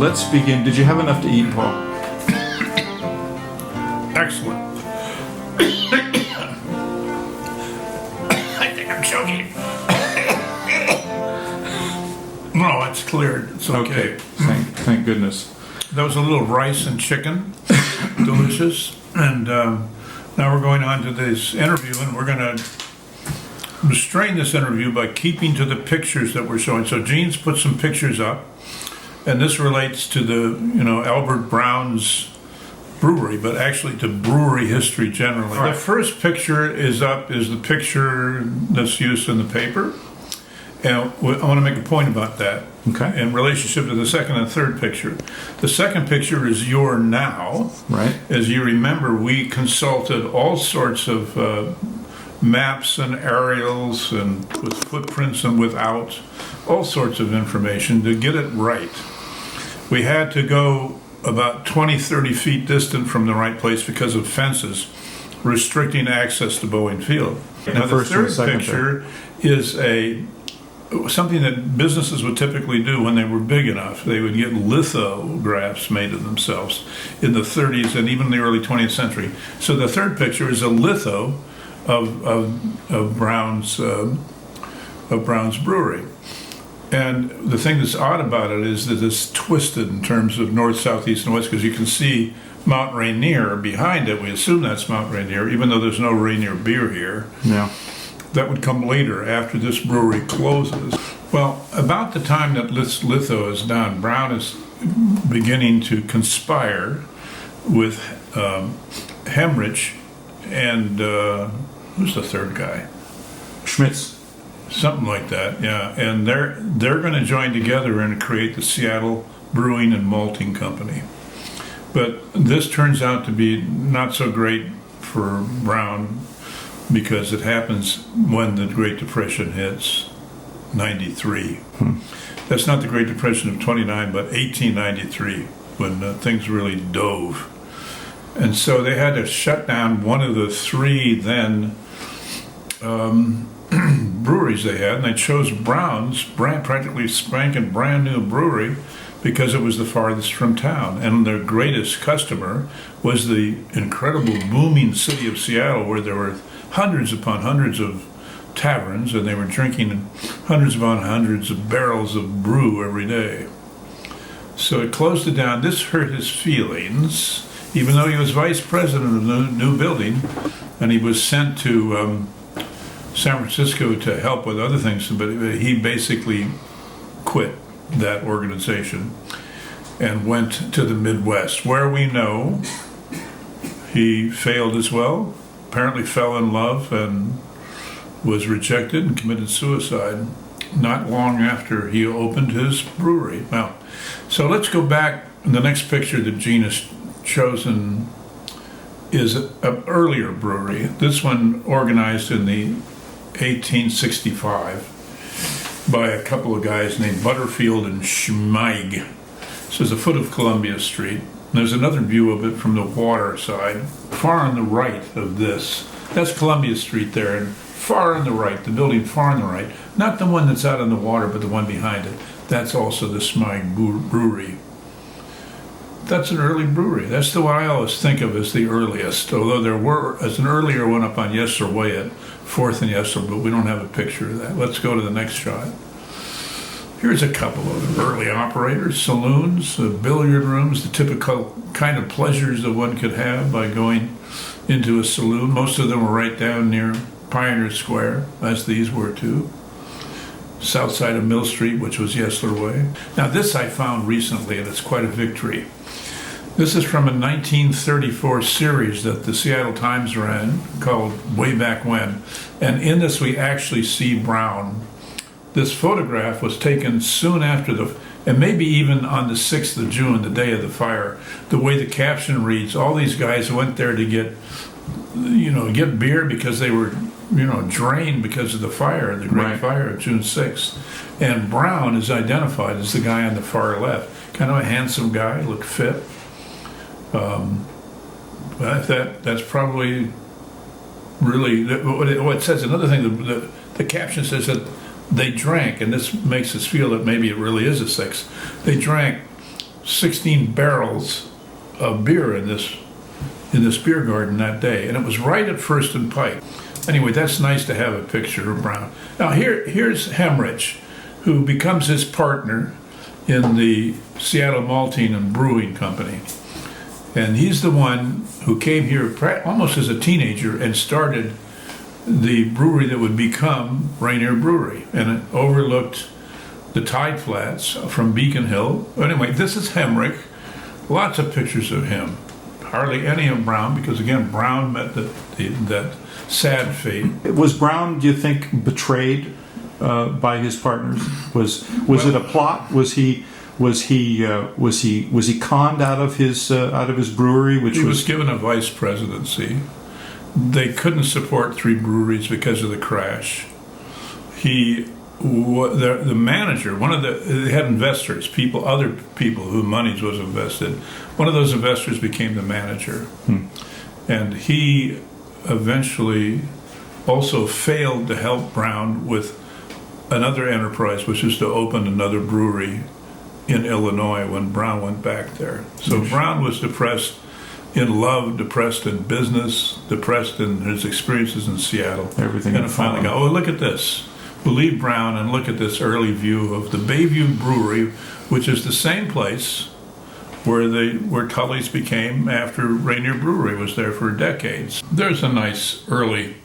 let's begin. Did you have enough to eat, Paul? Excellent. I think I'm choking. No, it's cleared. It's okay. Thank goodness. That was a little rice and chicken. Delicious. And now we're going on to this interview, and we're going to restrain this interview by keeping to the pictures that we're showing. So Gene's put some pictures up, and this relates to the, Albert Braun's brewery, but actually to brewery history generally. Right. The first picture is up is the picture that's used in the paper. And I want to make a point about that in relationship to the second and third picture. The second picture is your now. Right. As you remember, we consulted all sorts of maps and aerials and with footprints and without, all sorts of information to get it right. We had to go about 20, 30 feet distant from the right place because of fences restricting access to Boeing Field. Now the third picture is something that businesses would typically do when they were big enough. They would get lithographs made of themselves in the 30s and even the early 20th century. So the third picture is a litho of Braun's brewery. And the thing that's odd about it is that it's twisted in terms of north, south, east, and west, because you can see Mount Rainier behind it. We assume that's Mount Rainier, even though there's no Rainier beer here. Yeah. That would come later after this brewery closes. Well, about the time that this litho is done, Braun is beginning to conspire with Hemrich and who's the third guy? Schmitz. Something like that, yeah. And they're going to join together and create the Seattle Brewing and Malting Company. But this turns out to be not so great for Braun because it happens when the Great Depression hits, 93. That's not the Great Depression of 29, but 1893, when things really dove. And so they had to shut down one of the three then breweries they had, and they chose Braun's practically spanking brand new brewery because it was the farthest from town, and their greatest customer was the incredible booming city of Seattle, where there were hundreds upon hundreds of taverns, and they were drinking hundreds upon hundreds of barrels of brew every day. So it closed it down. This hurt his feelings, even though he was vice president of the new building, and he was sent to San Francisco to help with other things, but he basically quit that organization and went to the Midwest, where we know he failed as well, apparently fell in love and was rejected and committed suicide not long after he opened his brewery. Well, so let's go back. The next picture that Gene has chosen is an earlier brewery. This one organized in the 1865 by a couple of guys named Butterfield and Schmeig. This is the foot of Columbia Street. There's another view of it from the water side. Far on the right of this, that's Columbia Street there, and far on the right, the building far on the right, not the one that's out on the water, but the one behind it, that's also the Schmeig Brewery. That's an early brewery. That's the one I always think of as the earliest, although there were as an earlier one up on Yesler Way at 4th and Yesler, but we don't have a picture of that. Let's go to the next shot. Here's a couple of early operators, saloons, billiard rooms, the typical kind of pleasures that one could have by going into a saloon. Most of them were right down near Pioneer Square, as these were too. South side of Mill Street, which was Yesler Way. Now this I found recently, and it's quite a victory. This is from a 1934 series that the Seattle Times ran called Way Back When. And in this we actually see Braun. This photograph was taken soon after and maybe even on the 6th of June, the day of the fire. The way the caption reads, all these guys went there to get beer because they were, drained because of the fire, the Great Fire of June 6th. And Braun is identified as the guy on the far left. Kind of a handsome guy, looked fit. That's probably really what it says. Another thing, the caption says that they drank, and this makes us feel that maybe it really is a 6. They drank 16 barrels of beer in this beer garden that day, and it was right at First and Pike. Anyway, that's nice to have a picture of Braun. Now here's Hemrich, who becomes his partner in the Seattle Malting and Brewing Company. And he's the one who came here almost as a teenager and started the brewery that would become Rainier Brewery. And it overlooked the tide flats from Beacon Hill. Anyway, this is Hemrich. Lots of pictures of him. Hardly any of Braun, because again, Braun met that sad fate. Was Braun, do you think, betrayed by his partners? Was it a plot? Was he conned out of his brewery? He was given a vice presidency. They couldn't support 3 breweries because of the crash. The manager, they had investors, other people whose money was invested. One of those investors became the manager. And he eventually also failed to help Braun with another enterprise, which is to open another brewery in Illinois when Braun went back there. So Braun was depressed in love, depressed in business, depressed in his experiences in Seattle. Everything. And finally got, look at this. We'll leave Braun and look at this early view of the Bayview Brewery, which is the same place where Tully's became after Rainier Brewery was there for decades. There's a nice early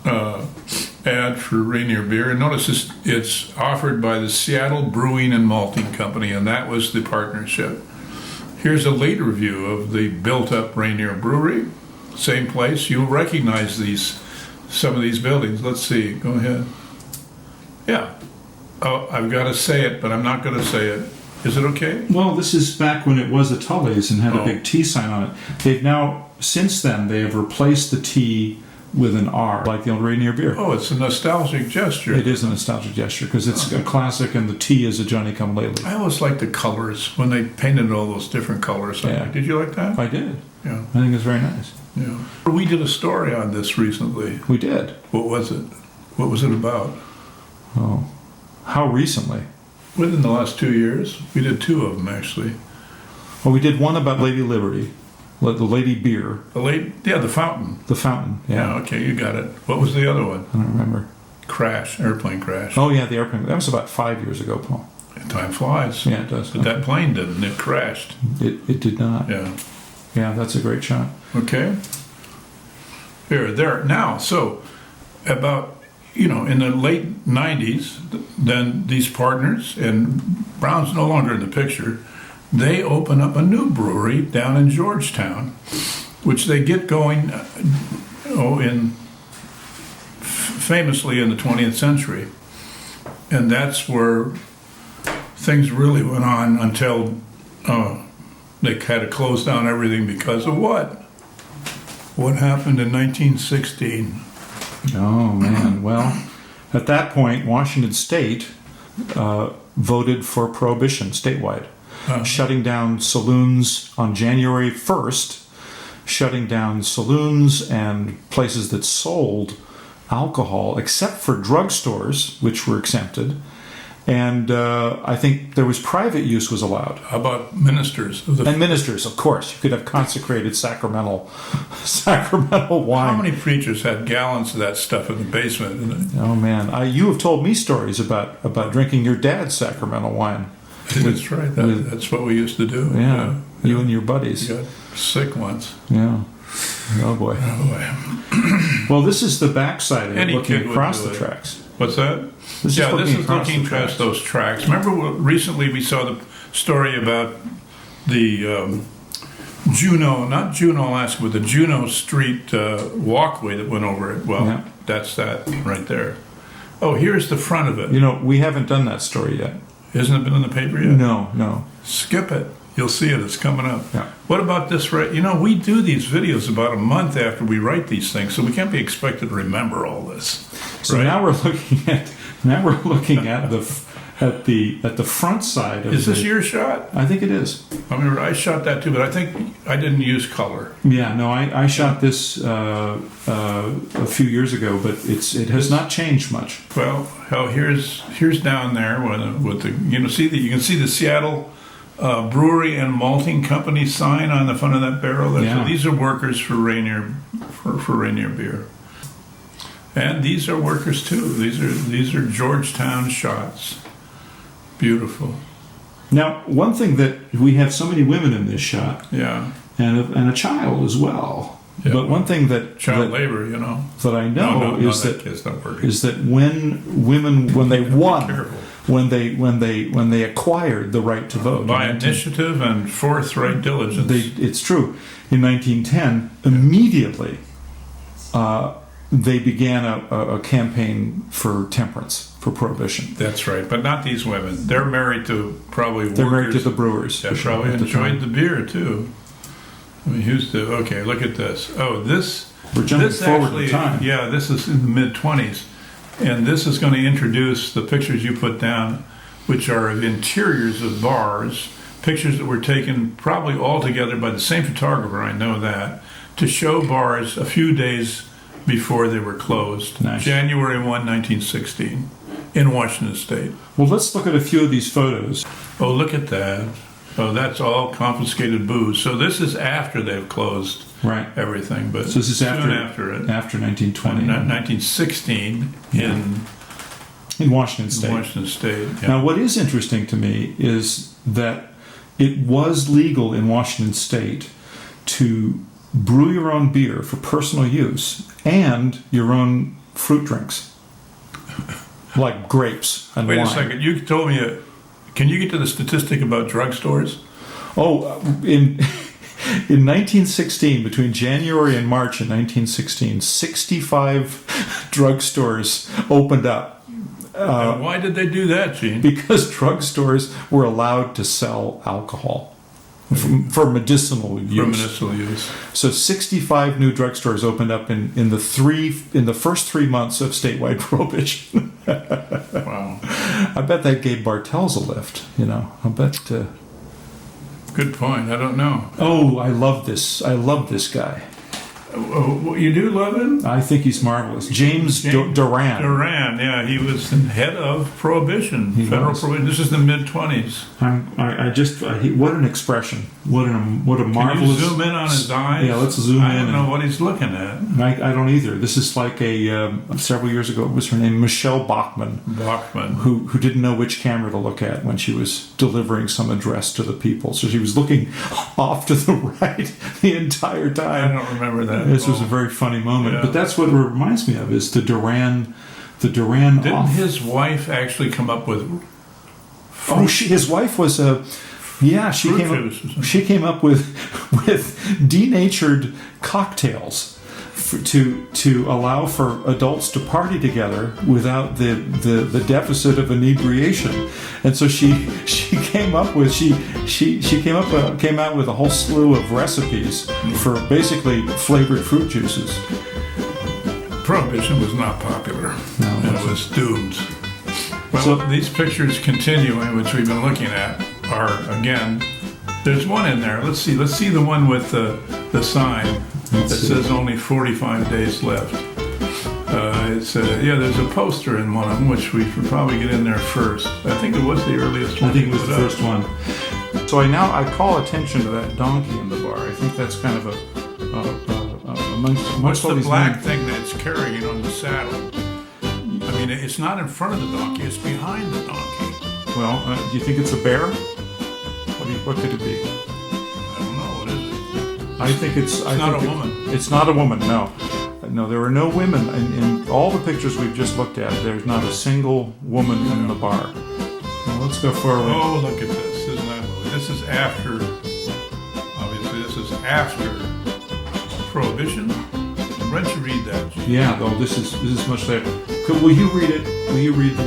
ad for Rainier beer, and notice it's offered by the Seattle Brewing and Malting Company, and that was the partnership. Here's a later view of the built-up Rainier Brewery, same place. You'll recognize some of these buildings. Let's see. Go ahead. Yeah. Oh, I've got to say it, but I'm not going to say it. Is it okay? Well, this is back when it was a Tully's and had a big T sign on it. They've now, since then, they have replaced the T with an R, like the old Rainier beer. Oh, it's a nostalgic gesture. It is a nostalgic gesture because it's a classic, and the T is a Johnny-come-lately. I always liked the colors when they painted all those different colors. Yeah. Did you like that? I did. Yeah. I think it's very nice. Yeah. We did a story on this recently. We did. What was it? What was it about? Oh, how recently? Within the last 2 years. We did 2 of them, actually. Well, we did one about Lady Liberty, the Lady Beer. The fountain. The fountain, yeah. Okay, you got it. What was the other one? I don't remember. Airplane crash. Oh, yeah, the airplane. That was about 5 years ago, Paul. Time flies. Yeah, it does. But that plane didn't. It crashed. It did not. Yeah. Yeah, that's a great shot. Okay. There. Now, so about, in the late 90s, then these partners, and Braun's no longer in the picture, they open up a new brewery down in Georgetown, which they get going, famously in the 20th century. And that's where things really went on until they had to close down everything because of what? What happened in 1916? Oh, man. Well, at that point, Washington State voted for prohibition statewide, shutting down saloons on January 1st, shutting down saloons and places that sold alcohol, except for drugstores, which were exempted. And I think there was private use was allowed. How about ministers? And ministers, of course. You could have consecrated sacramental wine. How many preachers had gallons of that stuff in the basement? Oh, man. You have told me stories about drinking your dad's sacramental wine. That's right. That's what we used to do. Yeah. You and your buddies. You got sick once. Yeah. Oh, boy. Well, this is the backside of it, looking across the tracks. What's that? This is looking past those tracks. Remember recently we saw the story about the Juneau, not Juneau, Alaska, but the Juneau Street walkway that went over it. Well, That's that right there. Oh, here's the front of it. We haven't done that story yet. Hasn't it been in the paper yet? No. Skip it. You'll see it. It's coming up. Yeah. What about this? We do these videos about a month after we write these things, so we can't be expected to remember all this. So right? now we're looking at the front side of Is this your shot? I think it is. I shot that too, but I think I didn't use color. Yeah, no, I shot this a few years ago, but it has not changed much. Well, here's down there with the you can see the Seattle Brewery and Malting Company sign on the front of that barrel. Yeah. These are workers for Rainier Beer. And these are workers too. These are Georgetown shots. Beautiful. Now, one thing that we have so many women in this shot, Yeah. and a child as well. Yeah. But one thing that Child labor, you know. that I know is that kid's not working. is that when they won, Careful. when they acquired the right to vote By in 19 initiative and forthright diligence. it's true. In 1910, immediately they began a campaign for temperance, for prohibition. That's right, but not these women. They're married to probably They're married to workers the brewers. that probably enjoyed the beer too. I mean, okay, look at this. Oh, this. We're jumping this forward actually, in time. Yeah, this is in the mid-20s. And this is going to introduce the pictures you put down, which are of interiors of bars, pictures that were taken probably all together by the same photographer, I know that, to show bars a few days before they were closed. Nice. January 1, 1916, in Washington State. Well, let's look at a few of these photos. Oh, look at that. Oh, that's all confiscated booze. So this is after they've closed Right. everything, but So this is soon after it. After 1920. 1916 in In Washington State. Washington State. Yeah. Now, what is interesting to me is that it was legal in Washington State to brew your own beer for personal use and your own fruit drinks, like grapes and Wait wine. a second. You told me. Can you get to the statistic about drugstores? Oh, in 1916, between January and March in 1916, 65 drugstores opened up. Why did they do that, Gene? Because drugstores were allowed to sell alcohol for medicinal use. For medicinal use. So 65 new drugstores opened up in the first 3 months of statewide prohibition. Wow. I bet that gave Bartels a lift. I bet. Good point. I don't know. Oh, I love this. I love this guy. Oh, you do love him? I think he's marvelous. James Duran. Duran, yeah, he was the head of Prohibition, federal was. prohibition. This is the mid-20s. What an expression! What a marvelous. Can you zoom in on his eyes? Yeah, let's zoom in. I don't know what he's looking at. I don't either. This is like several years ago. What was her name? Michelle Bachmann. Who didn't know which camera to look at when she was delivering some address to the people. So she was looking off to the right the entire time. I don't remember that. This was a very funny moment. Yeah. But that's what it reminds me of, is the Duran. Didn't off. his wife actually come up with? His wife was a. Yeah, she came up with denatured cocktails to allow for adults to party together without the deficit of inebriation, and so she came out with a whole slew of recipes for basically flavored fruit juices. Prohibition was not popular. No, and it was doomed. Well, So- these pictures continuing, which we've been looking at, are again. There's one in there. Let's see the one with the sign that says only 45 days left. There's a poster in one of them, which we should probably get in there first. I think it was the earliest one. I think it was the first one. So I call attention to that donkey in the bar. I think that's kind of amongst What's all the these black men. thing that it's carrying on the saddle? I mean, it's not in front of the donkey; it's behind the donkey. Well, do you think it's a bear? What could it be? I don't know. What is it? I think it's not a woman. It's not a woman. No, there are no women in all the pictures we've just looked at. There's not a single woman in the bar. Well, let's go forward. Oh, look at this! Isn't that lovely? This is after. Obviously, this is after Prohibition. Why don't you read that? Gene? Yeah, though this is much later. Will you read it? Will you read the?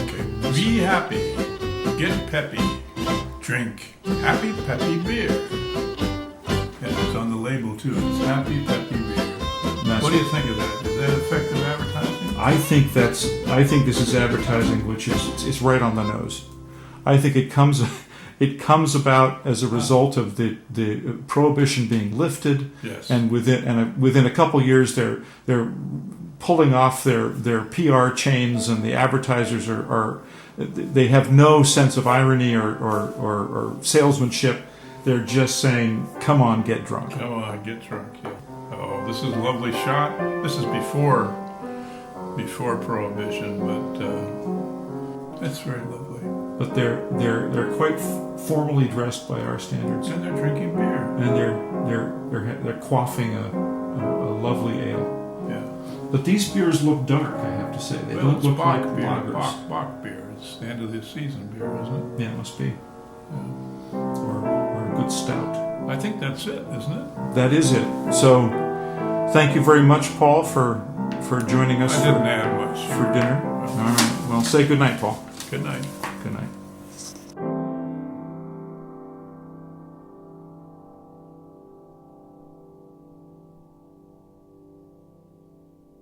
Okay. Be happy. Get peppy. Drink Happy Peppy beer. And it's on the label too. It's Happy Peppy beer. What do you think of that? Is that effective advertising? I think this is advertising, which it's right on the nose. I think it comes about as a result of the prohibition being lifted. Yes. And within a couple years they're pulling off their PR chains, and the advertisers are they have no sense of irony or salesmanship. They're just saying, "Come on, get drunk." Come on, get drunk. Yeah. Oh, this is a lovely shot. This is before Prohibition, but that's very lovely. But they're quite formally dressed by our standards, And they're drinking beer. and they're quaffing a lovely ale. Yeah. But these beers look dark, I have to say. They Well, don't it's look Bach like beer. lagers. Bach beer. It's the end of the season beer, isn't it? Yeah, it must be. Yeah. Or a good stout. I think that's it, isn't it? That is it. So, thank you very much, Paul, for joining us I didn't add much. for dinner. All right. Well, say good night, Paul. Good night. Good night.